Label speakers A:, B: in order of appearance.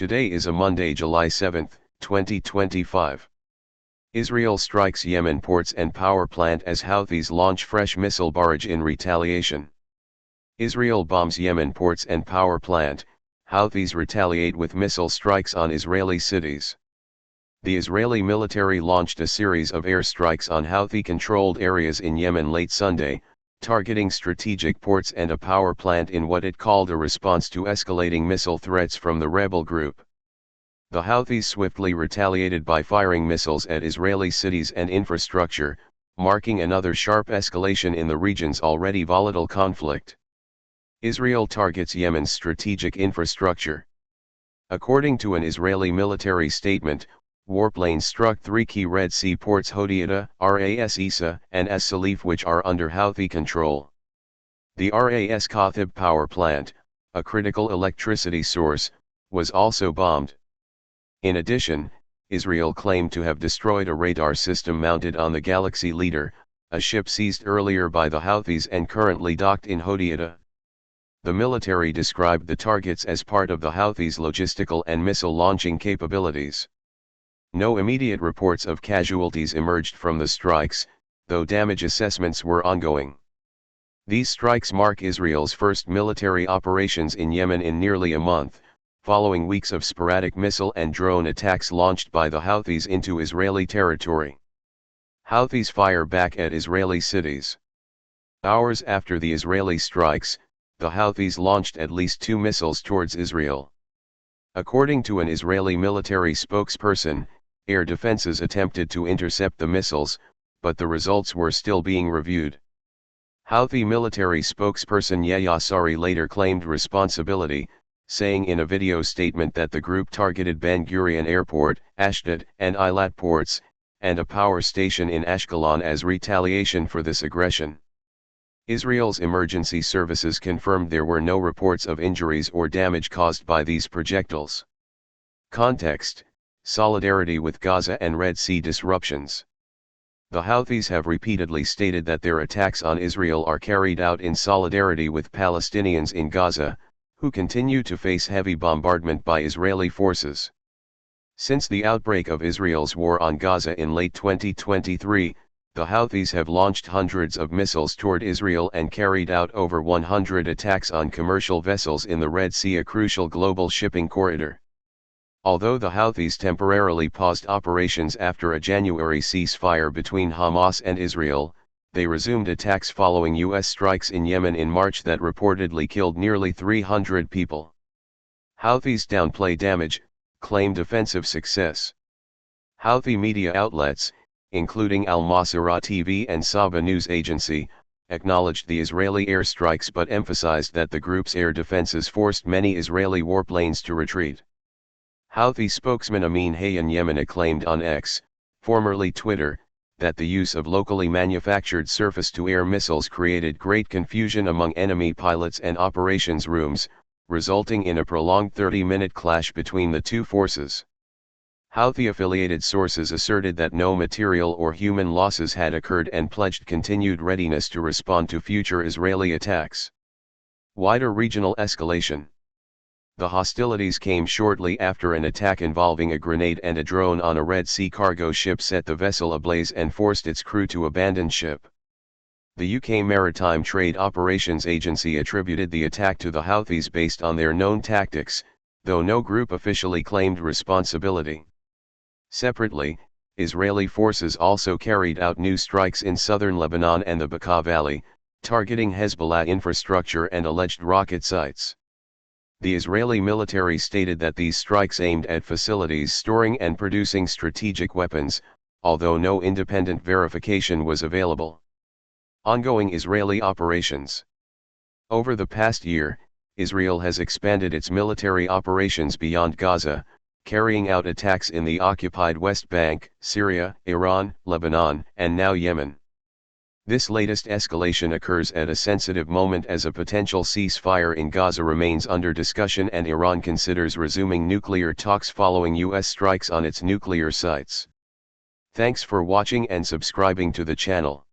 A: Today is a Monday, July 7, 2025. Israel strikes Yemen ports and power plant as Houthis launch fresh missile barrage in retaliation. Israel bombs Yemen ports and power plant, Houthis retaliate with missile strikes on Israeli cities. The Israeli military launched a series of airstrikes on Houthi-controlled areas in Yemen late Sunday, targeting strategic ports and a power plant in what it called a response to escalating missile threats from the rebel group. The Houthis swiftly retaliated by firing missiles at Israeli cities and infrastructure, marking another sharp escalation in the region's already volatile conflict. Israel targets Yemen's strategic infrastructure. According to an Israeli military statement, warplanes struck three key Red Sea ports: Houthi, Ras Isa, and Es Salif, which are under Houthi control. The Ras Khatib power plant, a critical electricity source, was also bombed. In addition, Israel claimed to have destroyed a radar system mounted on the Galaxy Leader, a ship seized earlier by the Houthis and currently docked in Houthi. The military described the targets as part of the Houthis' logistical and missile launching capabilities. No immediate reports of casualties emerged from the strikes, though damage assessments were ongoing. These strikes mark Israel's first military operations in Yemen in nearly a month, following weeks of sporadic missile and drone attacks launched by the Houthis into Israeli territory. Houthis fire back at Israeli cities. Hours after the Israeli strikes, the Houthis launched at least 2 missiles towards Israel. According to an Israeli military spokesperson, air defenses attempted to intercept the missiles, but the results were still being reviewed. Houthi military spokesperson Yahya Sari later claimed responsibility, saying in a video statement that the group targeted Ben Gurion Airport, Ashdod, and Eilat ports, and a power station in Ashkelon as retaliation for this aggression. Israel's emergency services confirmed there were no reports of injuries or damage caused by these projectiles. Context: solidarity with Gaza and Red Sea disruptions. The Houthis have repeatedly stated that their attacks on Israel are carried out in solidarity with Palestinians in Gaza, who continue to face heavy bombardment by Israeli forces. Since the outbreak of Israel's war on Gaza in late 2023, the Houthis have launched hundreds of missiles toward Israel and carried out over 100 attacks on commercial vessels in the Red Sea, a crucial global shipping corridor. Although the Houthis temporarily paused operations after a January ceasefire between Hamas and Israel, they resumed attacks following U.S. strikes in Yemen in March that reportedly killed nearly 300 people. Houthis downplay damage, claim defensive success. Houthi media outlets, including Al Masirah TV and Saba News Agency, acknowledged the Israeli airstrikes but emphasized that the group's air defenses forced many Israeli warplanes to retreat. Houthi spokesman Amin Hayyan Yemeni claimed on X, formerly Twitter, that the use of locally manufactured surface-to-air missiles created great confusion among enemy pilots and operations rooms, resulting in a prolonged 30-minute clash between the two forces. Houthi-affiliated sources asserted that no material or human losses had occurred and pledged continued readiness to respond to future Israeli attacks. Wider regional escalation. The hostilities came shortly after an attack involving a grenade and a drone on a Red Sea cargo ship set the vessel ablaze and forced its crew to abandon ship. The UK Maritime Trade Operations Agency attributed the attack to the Houthis based on their known tactics, though no group officially claimed responsibility. Separately, Israeli forces also carried out new strikes in southern Lebanon and the Bekaa Valley, targeting Hezbollah infrastructure and alleged rocket sites. The Israeli military stated that these strikes aimed at facilities storing and producing strategic weapons, although no independent verification was available. Ongoing Israeli operations. Over the past year, Israel has expanded its military operations beyond Gaza, carrying out attacks in the occupied West Bank, Syria, Iran, Lebanon, and now Yemen. This latest escalation occurs at a sensitive moment as a potential ceasefire in Gaza remains under discussion and Iran considers resuming nuclear talks following U.S. strikes on its nuclear sites. Thanks for watching and subscribing to the channel.